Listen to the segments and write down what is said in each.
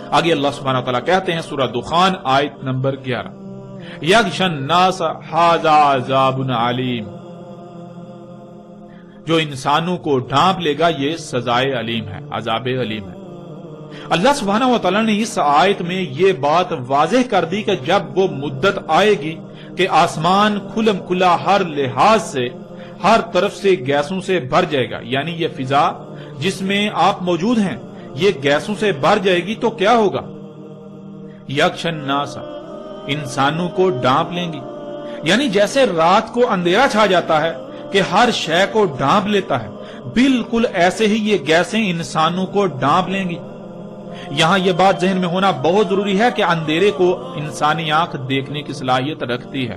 آگے اللہ سبحانہ وتعالی کہتے ہیں سورہ دخان آیت نمبر 11، یغشی الناس ھذا عذاب علیم، جو انسانوں کو ڈھانپ لے گا یہ سزائے علیم ہے، عذاب علیم ہے۔ اللہ سبحانہ وتعالی نے اس آیت میں یہ بات واضح کر دی کہ جب وہ مدت آئے گی کہ آسمان کھلم کھلا ہر لحاظ سے ہر طرف سے گیسوں سے بھر جائے گا، یعنی یہ فضا جس میں آپ موجود ہیں یہ گیسوں سے بھر جائے گی تو کیا ہوگا؟ یغشی الناس، انسانوں کو ڈھانپ لیں گی، یعنی جیسے رات کو اندھیرا چھا جاتا ہے کہ ہر شے کو ڈھانپ لیتا ہے، بالکل ایسے ہی یہ گیسیں انسانوں کو ڈھانپ لیں گی۔ یہاں یہ بات ذہن میں ہونا بہت ضروری ہے کہ اندھیرے کو انسانی آنکھ دیکھنے کی صلاحیت رکھتی ہے،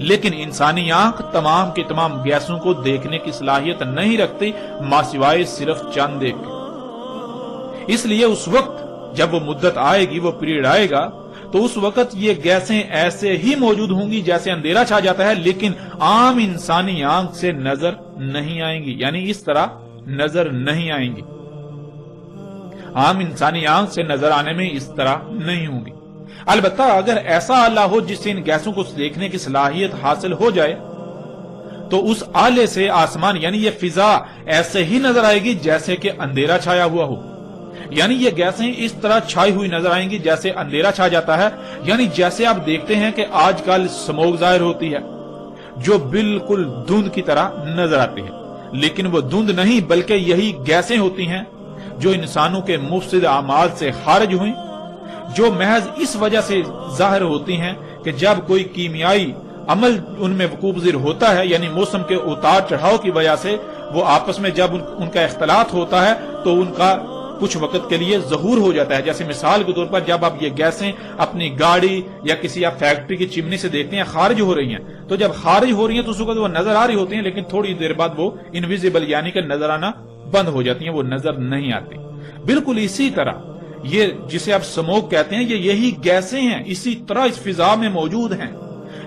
لیکن انسانی آنکھ تمام کی تمام گیسوں کو دیکھنے کی صلاحیت نہیں رکھتی ماسوائے صرف چند ایک۔ اس لیے اس وقت جب وہ مدت آئے گی، وہ پیریڈ آئے گا، تو اس وقت یہ گیسیں ایسے ہی موجود ہوں گی جیسے اندھیرا چھا جاتا ہے، لیکن عام انسانی آنکھ سے نظر نہیں آئیں گی، یعنی اس طرح نظر نہیں آئیں گی، عام انسانی آنکھ سے نظر آنے میں اس طرح نہیں ہوں گی۔ البتہ اگر ایسا آلہ ہو جس سے ان گیسوں کو دیکھنے کی صلاحیت حاصل ہو جائے تو اس آلے سے آسمان یعنی یہ فضا ایسے ہی نظر آئے گی جیسے کہ اندھیرا چھایا ہوا ہو، یعنی یہ گیسیں اس طرح چھائی ہوئی نظر آئیں گی جیسے اندھیرا چھا جاتا ہے، یعنی جیسے آپ دیکھتے ہیں کہ آج کل سموگ ظاہر ہوتی ہے جو بالکل دھند کی طرح نظر آتی ہے، لیکن وہ دھند نہیں بلکہ یہی گیسیں ہوتی ہیں جو انسانوں کے مفسد اعمال سے خارج ہوئیں، جو محض اس وجہ سے ظاہر ہوتی ہیں کہ جب کوئی کیمیائی عمل ان میں وقوع پذیر ہوتا ہے، یعنی موسم کے اتار چڑھاؤ کی وجہ سے وہ آپس میں جب ان کا اختلاط ہوتا ہے تو ان کا کچھ وقت کے لیے ظہور ہو جاتا ہے۔ جیسے مثال کے طور پر جب آپ یہ گیسیں اپنی گاڑی یا کسی آپ فیکٹری کی چمنی سے دیکھتے ہیں خارج ہو رہی ہیں، تو جب خارج ہو رہی ہیں تو اس وقت وہ نظر آ رہی ہوتی ہیں، لیکن تھوڑی دیر بعد وہ انویزیبل یعنی کہ نظر آنا بند ہو جاتی ہیں، وہ نظر نہیں آتی۔ بالکل اسی طرح یہ جسے آپ سموگ کہتے ہیں یہی گیسیں ہیں، اسی طرح اس فضا میں موجود ہیں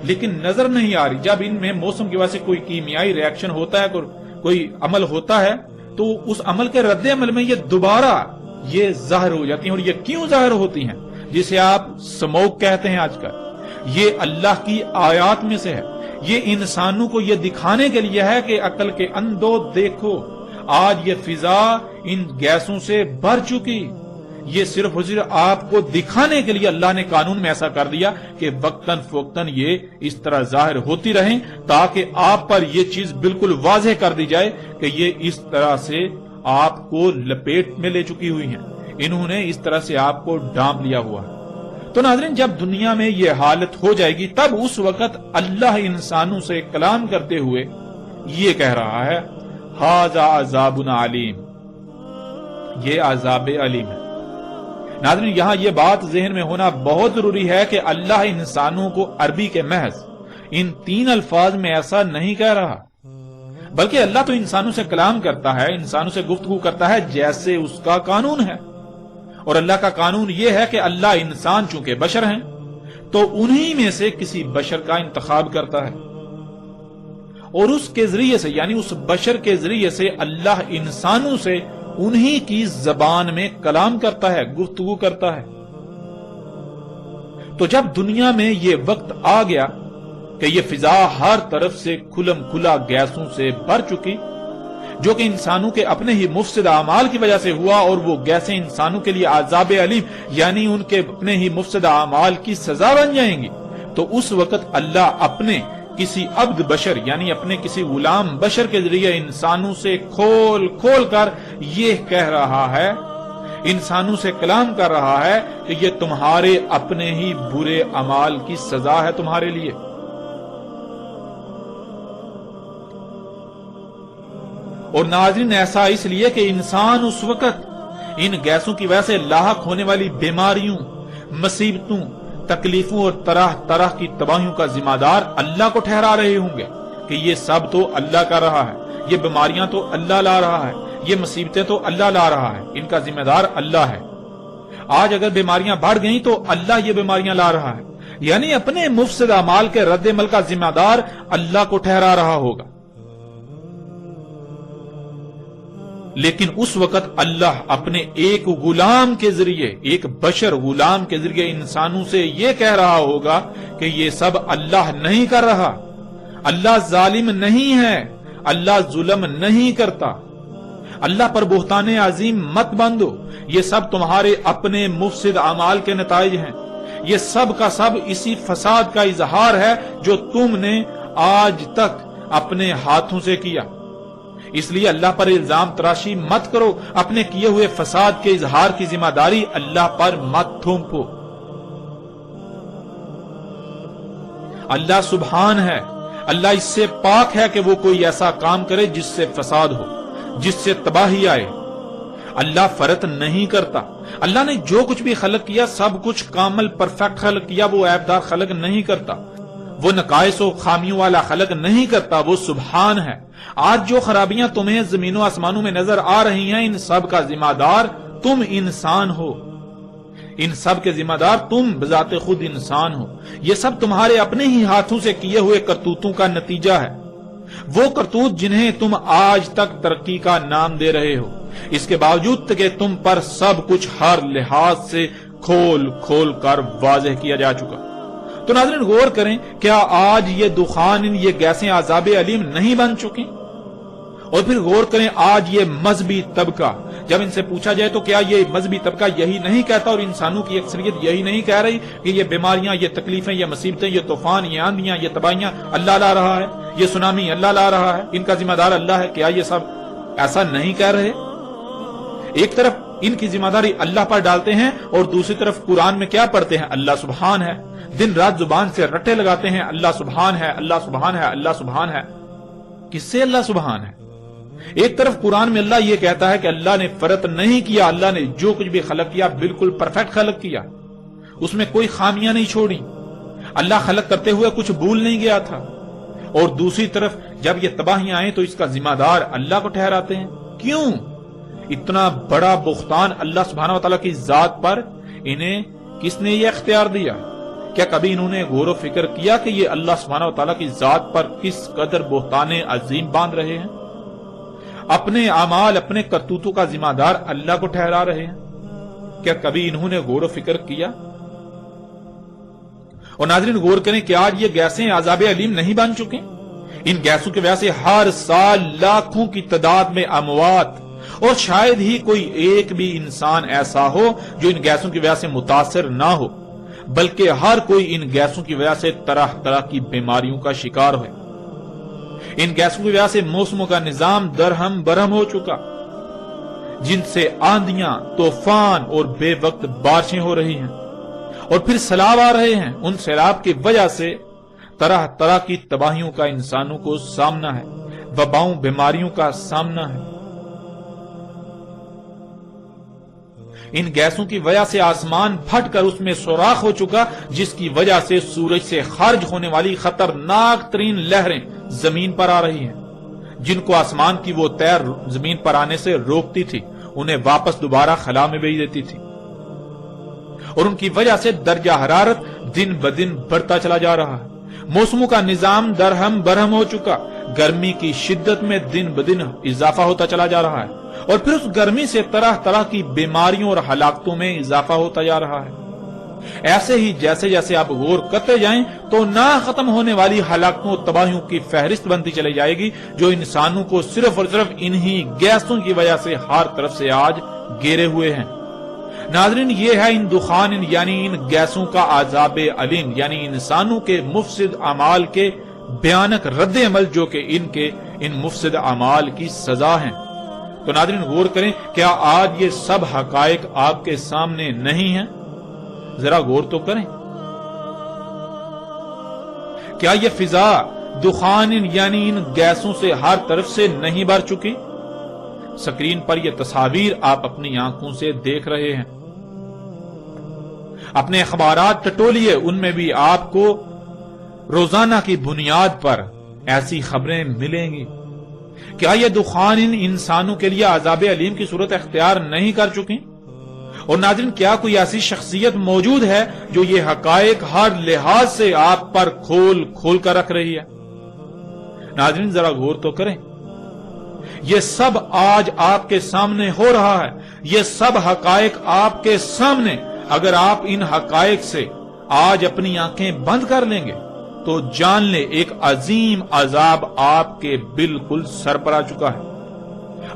لیکن نظر نہیں آ رہی۔ جب ان میں موسم کی وجہ سے کوئی کیمیائی ری ایکشن ہوتا ہے، کوئی عمل ہوتا ہے، تو اس عمل کے رد عمل میں یہ دوبارہ یہ ظاہر ہو جاتی ہیں۔ اور یہ کیوں ظاہر ہوتی ہیں جسے آپ سموگ کہتے ہیں آج کل؟ یہ اللہ کی آیات میں سے ہے، یہ انسانوں کو یہ دکھانے کے لیے ہے کہ عقل کے اندھو دیکھو آج یہ فضا ان گیسوں سے بھر چکی۔ یہ صرف اور صرف آپ کو دکھانے کے لیے اللہ نے قانون میں ایسا کر دیا کہ وقتاً فوقتاً یہ اس طرح ظاہر ہوتی رہیں تاکہ آپ پر یہ چیز بالکل واضح کر دی جائے کہ یہ اس طرح سے آپ کو لپیٹ میں لے چکی ہوئی ہیں، انہوں نے اس طرح سے آپ کو ڈھانپ لیا ہوا ہے۔ تو ناظرین جب دنیا میں یہ حالت ہو جائے گی تب اس وقت اللہ انسانوں سے کلام کرتے ہوئے یہ کہہ رہا ہے ھذا عذاب علیم، یہ عذاب علیم ہے۔ ناظرین یہاں یہ بات ذہن میں ہونا بہت ضروری ہے کہ اللہ انسانوں کو عربی کے محض ان 3 الفاظ میں ایسا نہیں کہہ رہا، بلکہ اللہ تو انسانوں سے کلام کرتا ہے، انسانوں سے گفتگو کرتا ہے جیسے اس کا قانون ہے، اور اللہ کا قانون یہ ہے کہ اللہ انسان چونکہ بشر ہیں تو انہی میں سے کسی بشر کا انتخاب کرتا ہے، اور اس کے ذریعے سے یعنی اس بشر کے ذریعے سے اللہ انسانوں سے انہی کی زبان میں کلام کرتا ہے، گفتگو کرتا ہے۔ تو جب دنیا میں یہ وقت آ گیا کہ یہ فضا ہر طرف سے کھلم کھلا گیسوں سے بھر چکی، جو کہ انسانوں کے اپنے ہی مفسد اعمال کی وجہ سے ہوا، اور وہ گیسیں انسانوں کے لیے عذاب علیم یعنی ان کے اپنے ہی مفسد اعمال کی سزا بن جائیں گی، تو اس وقت اللہ اپنے کسی عبد بشر یعنی اپنے کسی غلام بشر کے ذریعے انسانوں سے کھول کھول کر یہ کہہ رہا ہے، انسانوں سے کلام کر رہا ہے کہ یہ تمہارے اپنے ہی برے اعمال کی سزا ہے تمہارے لیے۔ اور ناظرین ایسا اس لیے کہ انسان اس وقت ان گیسوں کی وجہ سے لاحق ہونے والی بیماریوں، مصیبتوں، تکلیفوں اور طرح طرح کی تباہیوں کا ذمہ دار اللہ کو ٹھہرا رہے ہوں گے کہ یہ سب تو اللہ کر رہا ہے، یہ بیماریاں تو اللہ لا رہا ہے، یہ مصیبتیں تو اللہ لا رہا ہے، ان کا ذمہ دار اللہ ہے۔ آج اگر بیماریاں بڑھ گئیں تو اللہ یہ بیماریاں لا رہا ہے، یعنی اپنے مفسد اعمال کے رد عمل کا ذمہ دار اللہ کو ٹھہرا رہا ہوگا۔ لیکن اس وقت اللہ اپنے ایک غلام کے ذریعے، ایک بشر غلام کے ذریعے انسانوں سے یہ کہہ رہا ہوگا کہ یہ سب اللہ نہیں کر رہا، اللہ ظالم نہیں ہے، اللہ ظلم نہیں کرتا، اللہ پر بہتان عظیم مت باندھو، یہ سب تمہارے اپنے مفسد اعمال کے نتائج ہیں، یہ سب کا سب اسی فساد کا اظہار ہے جو تم نے آج تک اپنے ہاتھوں سے کیا، اس لیے اللہ پر الزام تراشی مت کرو، اپنے کیے ہوئے فساد کے اظہار کی ذمہ داری اللہ پر مت تھوپو۔ اللہ سبحان ہے، اللہ اس سے پاک ہے کہ وہ کوئی ایسا کام کرے جس سے فساد ہو، جس سے تباہی آئے۔ اللہ فرط نہیں کرتا، اللہ نے جو کچھ بھی خلق کیا سب کچھ کامل پرفیکٹ خلق کیا، وہ عیبدار خلق نہیں کرتا، وہ نقائص و خامیوں والا خلق نہیں کرتا، وہ سبحان ہے۔ آج جو خرابیاں تمہیں زمین و آسمانوں میں نظر آ رہی ہیں ان سب کا ذمہ دار تم انسان ہو، ان سب کے ذمہ دار تم بذات خود انسان ہو، یہ سب تمہارے اپنے ہی ہاتھوں سے کیے ہوئے کرتوتوں کا نتیجہ ہے، وہ کرتوت جنہیں تم آج تک ترقی کا نام دے رہے ہو، اس کے باوجود کہ تم پر سب کچھ ہر لحاظ سے کھول کھول کر واضح کیا جا چکا۔ تو ناظرین غور کریں، کیا آج یہ دخان، یہ گیسیں عذاب علیم نہیں بن چکی؟ اور پھر غور کریں، آج یہ مذہبی طبقہ، جب ان سے پوچھا جائے تو کیا یہ مذہبی طبقہ یہی نہیں کہتا اور انسانوں کی اکثریت یہی نہیں کہہ رہی کہ یہ بیماریاں، یہ تکلیفیں، یہ مصیبتیں، یہ طوفان، یہ آندیاں، یہ تباہیاں اللہ لا رہا ہے، یہ سونامی اللہ لا رہا ہے، ان کا ذمہ دار اللہ ہے؟ کیا یہ سب ایسا نہیں کہہ رہے؟ ایک طرف ان کی ذمہ داری اللہ پر ڈالتے ہیں اور دوسری طرف قرآن میں کیا پڑھتے ہیں؟ اللہ سبحان ہے، دن رات زبان سے رٹے لگاتے ہیں، اللہ سبحان ہے، اللہ سبحان ہے، اللہ سبحان ہے۔ کس سے اللہ سبحان ہے؟ ایک طرف قرآن میں اللہ یہ کہتا ہے کہ اللہ نے فرط نہیں کیا، اللہ نے جو کچھ بھی خلق کیا بالکل پرفیکٹ خلق کیا، اس میں کوئی خامیاں نہیں چھوڑی، اللہ خلق کرتے ہوئے کچھ بھول نہیں گیا تھا، اور دوسری طرف جب یہ تباہیاں آئیں تو اس کا ذمہ دار اللہ کو ٹھہراتے ہیں۔ کیوں اتنا بڑا بہتان اللہ سبحانہ و تعالیٰ کی ذات پر انہیں کس نے یہ اختیار دیا؟ کیا کبھی انہوں نے غور و فکر کیا کہ یہ اللہ سبحانہ و تعالیٰ کی ذات پر کس قدر بہتان عظیم باندھ رہے ہیں؟ اپنے اعمال، اپنے کرتوتوں کا ذمہ دار اللہ کو ٹھہرا رہے ہیں۔ کیا کبھی انہوں نے غور و فکر کیا؟ اور ناظرین غور کریں کہ آج یہ گیسیں عذاب علیم نہیں بن چکیں؟ ان گیسوں کی وجہ سے ہر سال لاکھوں کی تعداد میں اموات، اور شاید ہی کوئی ایک بھی انسان ایسا ہو جو ان گیسوں کی وجہ سے متاثر نہ ہو، بلکہ ہر کوئی ان گیسوں کی وجہ سے طرح طرح کی بیماریوں کا شکار ہوئے۔ ان گیسوں کی وجہ سے موسموں کا نظام درہم برہم ہو چکا، جن سے آندیاں، طوفان اور بے وقت بارشیں ہو رہی ہیں، اور پھر سیلاب آ رہے ہیں۔ ان سیلاب کی وجہ سے طرح طرح کی تباہیوں کا انسانوں کو سامنا ہے، وباؤں، بیماریوں کا سامنا ہے۔ ان گیسوں کی وجہ سے آسمان پھٹ کر اس میں سوراخ ہو چکا، جس کی وجہ سے سورج سے خارج ہونے والی خطرناک ترین لہریں زمین پر آ رہی ہیں، جن کو آسمان کی وہ تیر زمین پر آنے سے روکتی تھی، انہیں واپس دوبارہ خلا میں بھیج دیتی تھی، اور ان کی وجہ سے درجہ حرارت دن بدن بڑھتا چلا جا رہا ہے۔ موسموں کا نظام درہم برہم ہو چکا، گرمی کی شدت میں دن بدن اضافہ ہوتا چلا جا رہا ہے، اور پھر اس گرمی سے طرح طرح کی بیماریوں اور ہلاکتوں میں اضافہ ہوتا جا رہا ہے۔ ایسے ہی جیسے جیسے آپ غور کرتے جائیں تو نہ ختم ہونے والی ہلاکتوں اور تباہیوں کی فہرست بنتی چلی جائے گی، جو انسانوں کو صرف اور صرف انہی گیسوں کی وجہ سے ہر طرف سے آج گھیرے ہوئے ہیں۔ ناظرین یہ ہے ان دخان یعنی ان گیسوں کا عذاب علیم، یعنی انسانوں کے مفسد اعمال کے بھیانک رد عمل، جو کہ ان مفسد اعمال کی سزا ہیں۔ تو ناظرین غور کریں، کیا آج یہ سب حقائق آپ کے سامنے نہیں ہیں؟ ذرا غور تو کریں۔ کیا یہ فضا دخان یعنی ان گیسوں سے ہر طرف سے نہیں بھر چکی؟ سکرین پر یہ تصاویر آپ اپنی آنکھوں سے دیکھ رہے ہیں۔ اپنے اخبارات ٹٹولیے، ان میں بھی آپ کو روزانہ کی بنیاد پر ایسی خبریں ملیں گی۔ کیا یہ دخان ان انسانوں کے لیے عذاب علیم کی صورت اختیار نہیں کر چکی؟ اور ناظرین کیا کوئی ایسی شخصیت موجود ہے جو یہ حقائق ہر لحاظ سے آپ پر کھول کھول کر رکھ رہی ہے؟ ناظرین ذرا غور تو کریں۔ یہ سب آج آپ کے سامنے ہو رہا ہے، یہ سب حقائق آپ کے سامنے۔ اگر آپ ان حقائق سے آج اپنی آنکھیں بند کر لیں گے تو جان لیں ایک عظیم عذاب آپ کے بالکل سر پر آ چکا ہے۔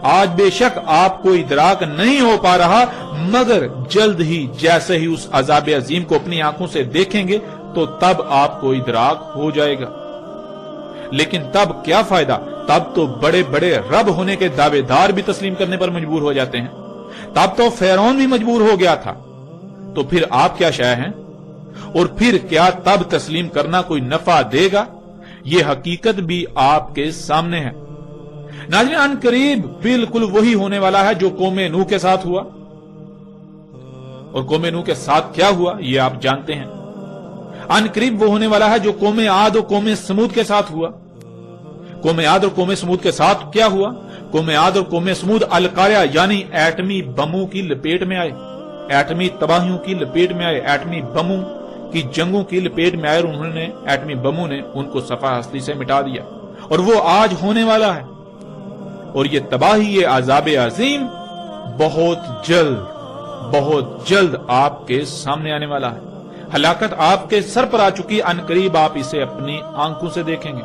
آج بے شک آپ کو ادراک نہیں ہو پا رہا، مگر جلد ہی جیسے ہی اس عذاب عظیم کو اپنی آنکھوں سے دیکھیں گے تو تب آپ کو ادراک ہو جائے گا۔ لیکن تب کیا فائدہ؟ تب تو بڑے بڑے رب ہونے کے دعوے دار بھی تسلیم کرنے پر مجبور ہو جاتے ہیں، تب تو فرعون بھی مجبور ہو گیا تھا، تو پھر آپ کیا شے ہیں؟ اور پھر کیا تب تسلیم کرنا کوئی نفع دے گا؟ یہ حقیقت بھی آپ کے سامنے ہے۔ ناظرین، ان قریب بالکل وہی ہونے والا ہے جو قوم نوح کے ساتھ ہوا، اور قوم نوح کے ساتھ کیا ہوا یہ آپ جانتے ہیں۔ ان قریب وہ ہونے والا ہے جو قوم عاد اور قوم سمود کے ساتھ ہوا۔ قوم عاد اور قوم سمود کے ساتھ کیا ہوا؟ قوم عاد اور قوم سمود القاریہ یعنی ایٹمی بموں کی لپیٹ میں آئے، ایٹمی تباہیوں کی لپیٹ میں آئے، ایٹمی بموں کی جنگوں کی لپیٹ میں آئے، اور انہوں نے ایٹمی بموں نے ان کو صفحہ ہستی سے مٹا دیا، اور وہ آج ہونے والا ہے۔ اور یہ تباہی، یہ عذاب عظیم بہت جلد آپ کے سامنے آنے والا ہے۔ ہلاکت آپ کے سر پر آ چکی، ان قریب آپ اسے اپنی آنکھوں سے دیکھیں گے۔